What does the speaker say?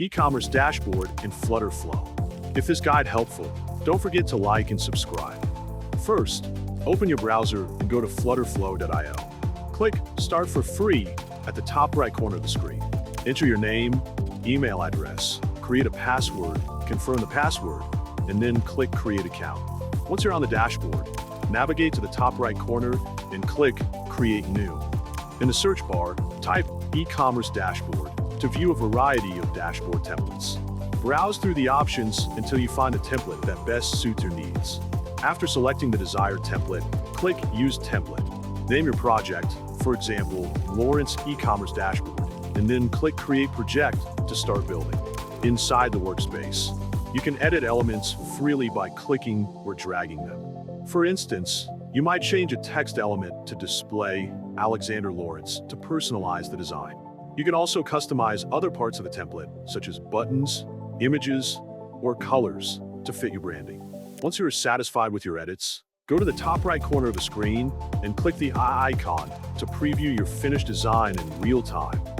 e-commerce dashboard in Flutterflow. If this guide helpful, don't forget to like and subscribe. First, open your browser and go to flutterflow.io. Click Start for free at the top right corner of the screen. Enter your name, email address, create a password, confirm the password, and then click Create Account. Once you're on the dashboard, navigate to the top right corner and click Create New. In the search bar, type e-commerce dashboard to view a variety of dashboard templates. Browse through the options until you find a template that best suits your needs. After selecting the desired template, click Use Template. Name your project, for example, Lawrence e-commerce dashboard, and then click Create Project to start building. Inside the workspace, you can edit elements freely by clicking or dragging them. For instance, you might change a text element to display Alexander Lawrence to personalize the design. You can also customize other parts of the template, such as buttons, images, or colors to fit your branding. Once you are satisfied with your edits, go to the top right corner of the screen and click the eye icon to preview your finished design in real time.